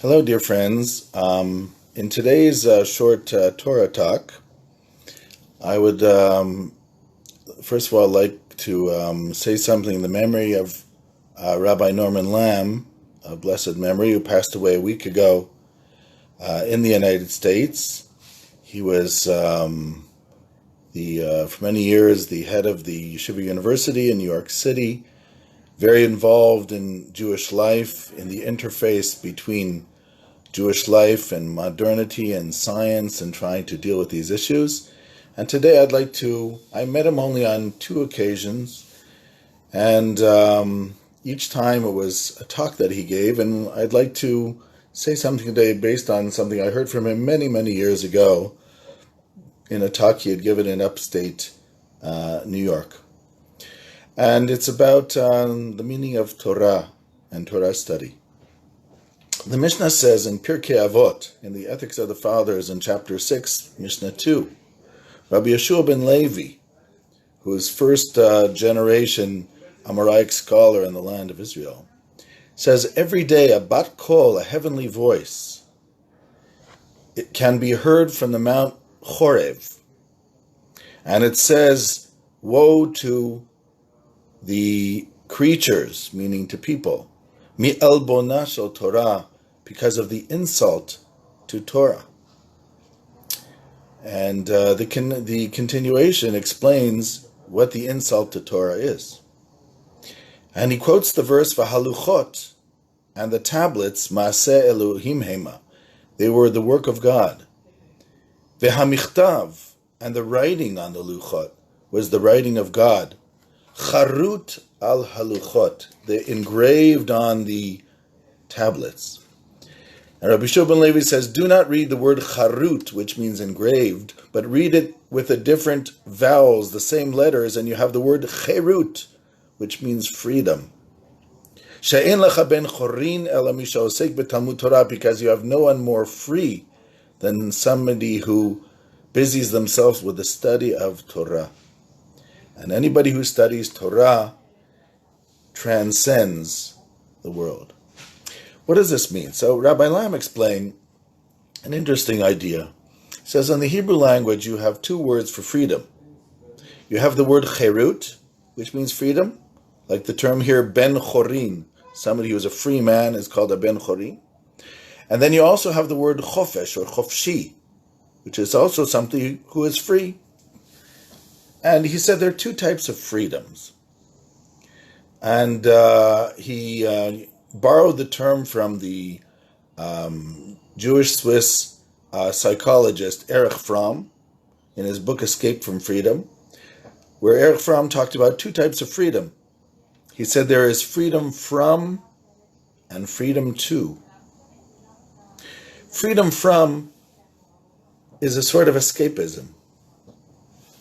Hello, dear friends. In today's short Torah talk, I would first of all like to say something in the memory of Rabbi Norman Lamm, of blessed memory, who passed away a week ago in the United States. He was for many years the head of the Yeshiva University in New York City, very involved in Jewish life, in the interface between Jewish life and modernity and science and trying to deal with these issues. And today I met him only on 2 occasions, and each time it was a talk that he gave, and I'd like to say something today based on something I heard from him many, many years ago in a talk he had given in upstate New York. And it's about the meaning of Torah and Torah study. The Mishnah says in Pirkei Avot, in the Ethics of the Fathers, in chapter 6, Mishnah 2, Rabbi Yeshua ben Levi, who is first generation Amoraic scholar in the land of Israel, says every day a bat kol, a heavenly voice, it can be heard from the Mount Chorev. And it says, woe to the creatures, meaning to people, mi elbona shel Torah, because of the insult to Torah. And the continuation explains what the insult to Torah is. And he quotes the verse, V'haluchot, and the tablets, Maaseh Elohim Hema, they were the work of God. V'hamichtav, and the writing on the luchot was the writing of God. Charut al haluchot, they engraved on the tablets. And Rabbi Yeshua ben Levi says, do not read the word charut, which means engraved, but read it with the different vowels, the same letters, and you have the word cherut, which means freedom. She'en lecha ben chorin ela mi she'osek b'talmud Torah, because you have no one more free than somebody who busies themselves with the study of Torah. And anybody who studies Torah transcends the world. What does this mean? So Rabbi Lamm explained an interesting idea. He says in the Hebrew language you have 2 words for freedom. You have the word cherut, which means freedom, like the term here ben chorin. Somebody who is a free man is called a ben chorin. And then you also have the word chofesh or chofshi, which is also somebody who is free. And he said there are 2 types of freedoms. And he borrowed the term from the Jewish-Swiss psychologist Erich Fromm in his book Escape from Freedom, where Erich Fromm talked about 2 types of freedom. He said there is freedom from and freedom to. Freedom from is a sort of escapism.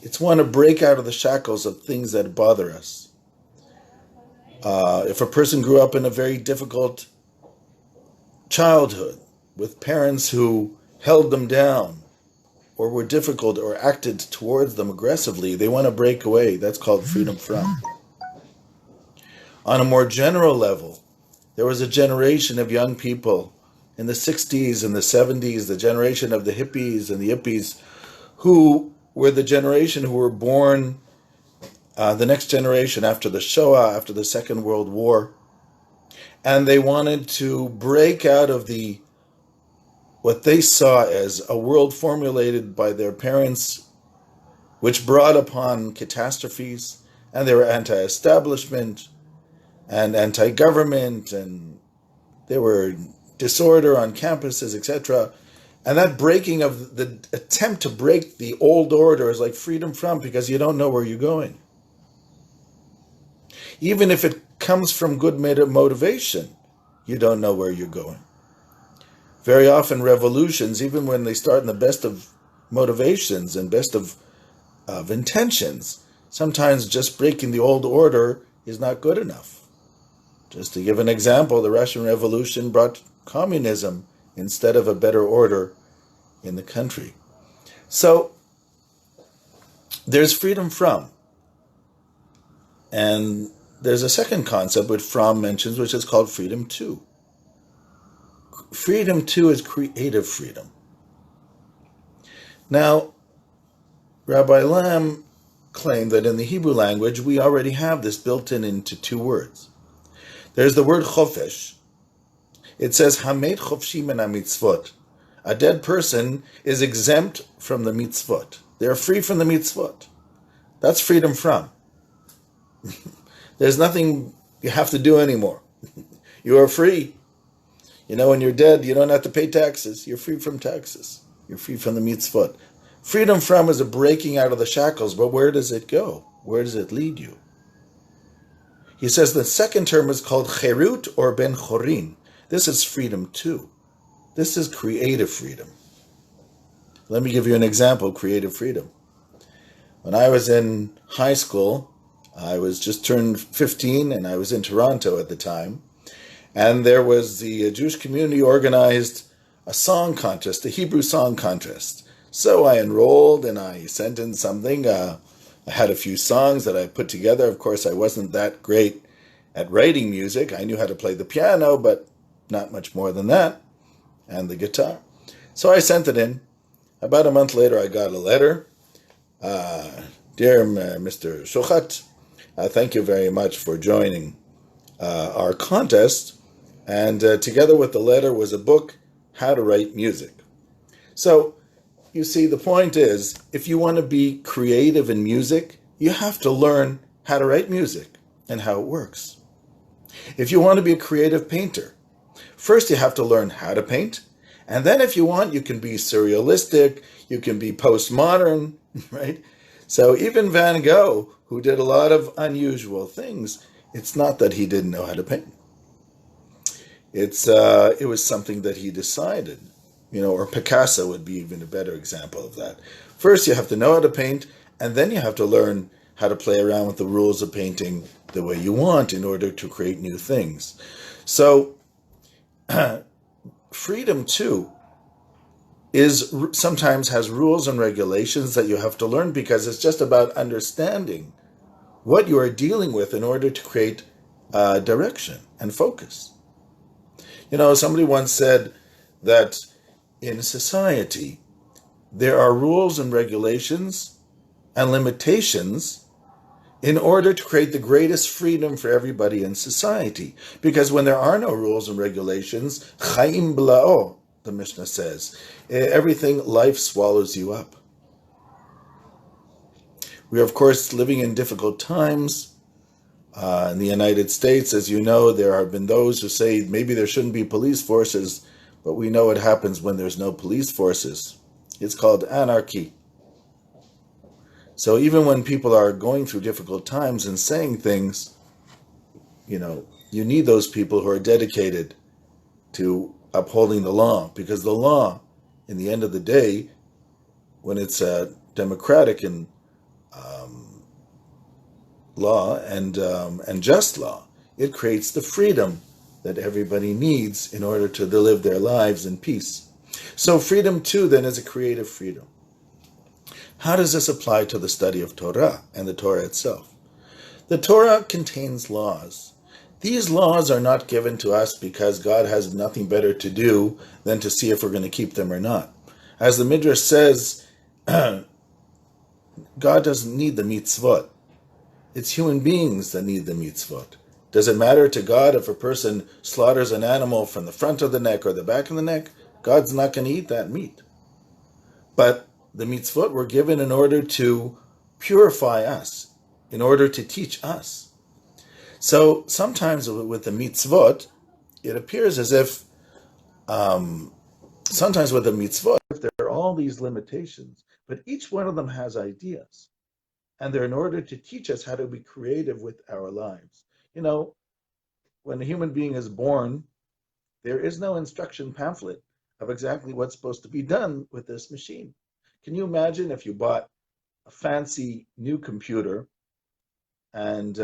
It's one to break out of the shackles of things that bother us. If a person grew up in a very difficult childhood with parents who held them down or were difficult or acted towards them aggressively, they want to break away. That's called freedom from. On a more general level, there was a generation of young people in the 60s and the 70s, the generation of the hippies and the yippies, who were the generation who were born the next generation after the Shoah, after the Second World War. And they wanted to break out of what they saw as a world formulated by their parents, which brought upon catastrophes, and they were anti-establishment and anti-government, and they were disorder on campuses, etc. And that breaking of the attempt to break the old order is like freedom from, because you don't know where you're going. Even if it comes from good motivation, you don't know where you're going. Very often revolutions, even when they start in the best of motivations and best of intentions, sometimes just breaking the old order is not good enough. Just to give an example, the Russian Revolution brought communism instead of a better order in the country. So there's freedom from. And there's a second concept which Fromm mentions, which is called freedom to. freedom too is creative freedom. Now, Rabbi Lamm claimed that in the Hebrew language we already have this built into two words. There's the word chofesh. It says hamet chofshi min mitzvot. A dead person is exempt from the mitzvot. They're free from the mitzvot. That's freedom from. There's nothing you have to do anymore. You are free. When you're dead, you don't have to pay taxes. You're free from taxes. You're free from the mitzvot. Freedom from is a breaking out of the shackles, but where does it go? Where does it lead you? He says the second term is called cherut or ben chorin. This is freedom too. This is creative freedom. Let me give you an example of creative freedom. When I was in high school, I was just turned 15 and I was in Toronto at the time. And there was the Jewish community organized a song contest, a Hebrew song contest. So I enrolled and I sent in something. I had a few songs that I put together. Of course, I wasn't that great at writing music. I knew how to play the piano, but not much more than that, and the guitar. So I sent it in. About a month later, I got a letter. Dear Mr. Shochat, thank you very much for joining our contest. And together with the letter was a book, How to Write Music. So, you see, the point is, if you want to be creative in music, you have to learn how to write music and how it works. If you want to be a creative painter, first you have to learn how to paint, and then if you want, you can be surrealistic, you can be postmodern, right? So even Van Gogh, who did a lot of unusual things, it's not that he didn't know how to paint. It was something that he decided. Or Picasso would be even a better example of that. First, you have to know how to paint, and then you have to learn how to play around with the rules of painting the way you want in order to create new things. So, freedom, too, sometimes has rules and regulations that you have to learn because it's just about understanding what you are dealing with in order to create direction and focus. Somebody once said that in society, there are rules and regulations and limitations in order to create the greatest freedom for everybody in society. Because when there are no rules and regulations, chaim bla'o, the Mishnah says, life swallows you up. We are, of course, living in difficult times. In the United States, as you know, there have been those who say maybe there shouldn't be police forces, but we know what happens when there's no police forces. It's called anarchy. So even when people are going through difficult times and saying things, you need those people who are dedicated to upholding the law, because the law, in the end of the day, when it's a democratic and law and just law, it creates the freedom that everybody needs in order to live their lives in peace. So freedom too then is a creative freedom. How does this apply to the study of Torah and the Torah itself? The Torah contains laws. These laws are not given to us because God has nothing better to do than to see if we're going to keep them or not. As the Midrash says, God doesn't need the mitzvot. It's human beings that need the mitzvot. Does it matter to God if a person slaughters an animal from the front of the neck or the back of the neck? God's not going to eat that meat. But the mitzvot were given in order to purify us, in order to teach us. So sometimes with the mitzvot, it appears as if sometimes with the mitzvot, there are all these limitations, but each one of them has ideas. And they're in order to teach us how to be creative with our lives. When a human being is born, there is no instruction pamphlet of exactly what's supposed to be done with this machine. Can you imagine if you bought a fancy new computer and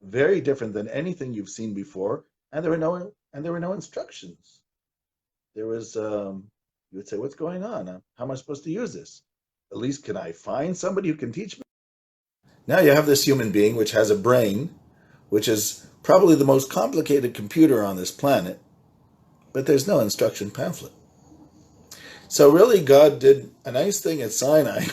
very different than anything you've seen before, and there were no instructions? There was you would say, "What's going on? How am I supposed to use this? At least can I find somebody who can teach me?" Now you have this human being which has a brain, which is probably the most complicated computer on this planet, but there's no instruction pamphlet. So really God did a nice thing at Sinai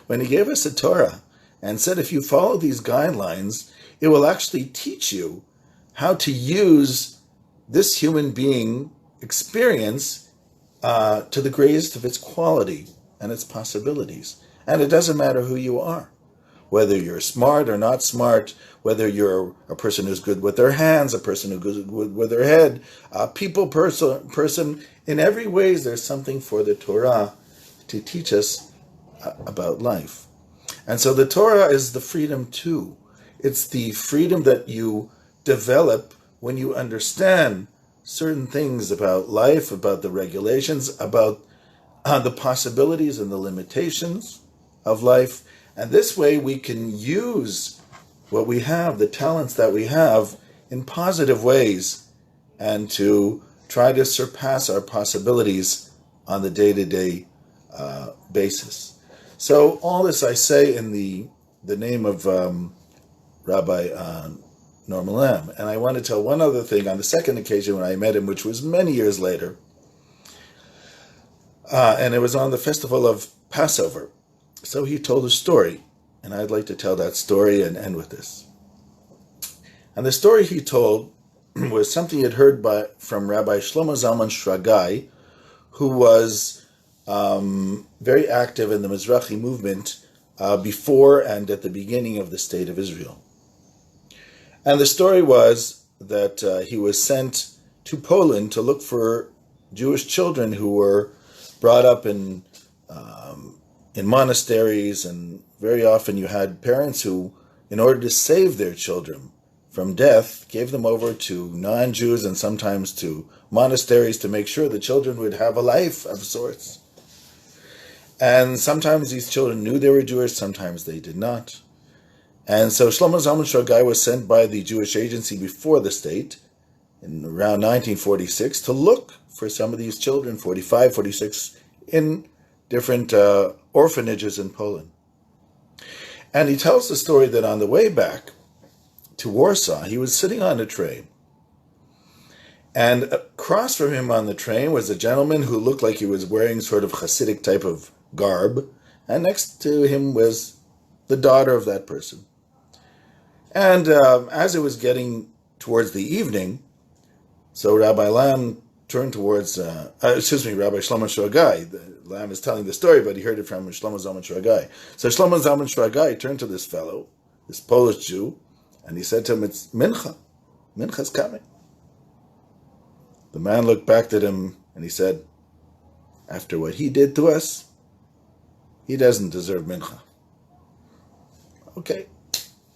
when he gave us a Torah and said, if you follow these guidelines, it will actually teach you how to use this human being experience to the greatest of its quality and its possibilities. And it doesn't matter who you are, whether you're smart or not smart, whether you're a person who's good with their hands, a person who's good with their head, a people person. In every way, there's something for the Torah to teach us about life. And so the Torah is the freedom too. It's the freedom that you develop when you understand certain things about life, about the regulations, about the possibilities and the limitations of life. And this way we can use what we have, the talents that we have, in positive ways and to try to surpass our possibilities on the day-to-day basis. So all this I say in the name of Rabbi Norman Lamm. And I want to tell one other thing on the second occasion when I met him, which was many years later. And it was on the festival of Passover. So he told a story, and I'd like to tell that story and end with this. And the story he told was something he had heard from Rabbi Shlomo Zalman Shragai, who was very active in the Mizrahi movement before and at the beginning of the State of Israel. And the story was that he was sent to Poland to look for Jewish children who were brought up in monasteries, and very often you had parents who, in order to save their children from death, gave them over to non-Jews and sometimes to monasteries to make sure the children would have a life of sorts. And sometimes these children knew they were Jewish, sometimes they did not. And so Shlomo Zalman Shragai was sent by the Jewish Agency before the state in around 1946 to look for some of these children, 45, 46, in different orphanages in Poland. And he tells the story that on the way back to Warsaw, he was sitting on a train. And across from him on the train was a gentleman who looked like he was wearing sort of Hasidic type of garb. And next to him was the daughter of that person. And as it was getting towards the evening, so Rabbi Lamm turned towards, Rabbi Shlomo Shragai. Lamm is telling the story, but he heard it from Shlomo Zalman Shragai. So Shlomo Zalman Shragai turned to this fellow, this Polish Jew, and he said to him, it's Mincha. Mincha's coming. The man looked back at him and he said, after what he did to us, he doesn't deserve Mincha. Okay.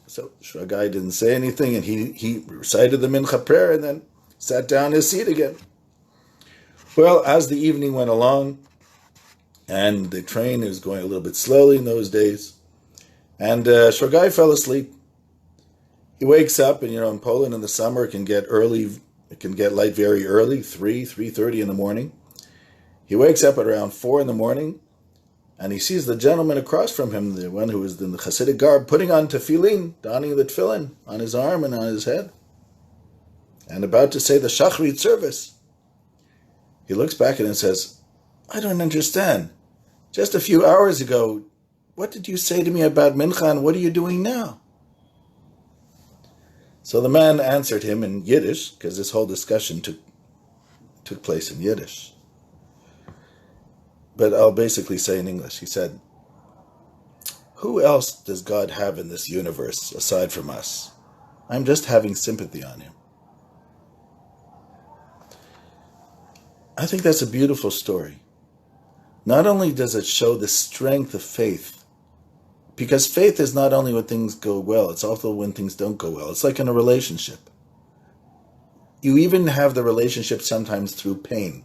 So Shragai didn't say anything, and he recited the Mincha prayer and then sat down in his seat again. Well, as the evening went along, and the train was going a little bit slowly in those days, and Shragai fell asleep. He wakes up, and in Poland in the summer it can get light very early, 3:30 in the morning. He wakes up at around 4 in the morning, and he sees the gentleman across from him, the one who was in the Hasidic garb, putting on tefillin, donning the tefillin on his arm and on his head, and about to say the Shachrit service. He looks back at him and says, I don't understand. Just a few hours ago, what did you say to me about Mincha, and what are you doing now? So the man answered him in Yiddish, because this whole discussion took place in Yiddish. But I'll basically say in English. He said, who else does God have in this universe aside from us? I'm just having sympathy on him. I think that's a beautiful story. Not only does it show the strength of faith, because faith is not only when things go well, it's also when things don't go well. It's like in a relationship. You even have the relationship sometimes through pain,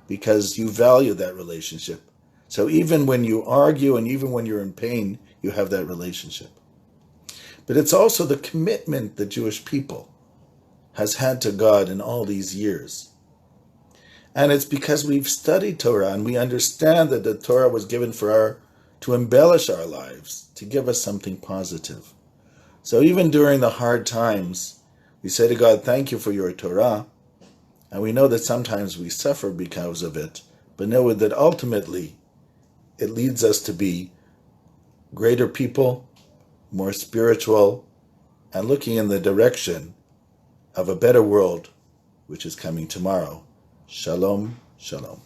because you value that relationship. So even when you argue and even when you're in pain, you have that relationship. But it's also the commitment the Jewish people has had to God in all these years. And it's because we've studied Torah and we understand that the Torah was given to embellish our lives, to give us something positive. So even during the hard times, we say to God, thank you for your Torah. And we know that sometimes we suffer because of it, but know that ultimately it leads us to be greater people, more spiritual, and looking in the direction of a better world, which is coming tomorrow. Shalom, shalom.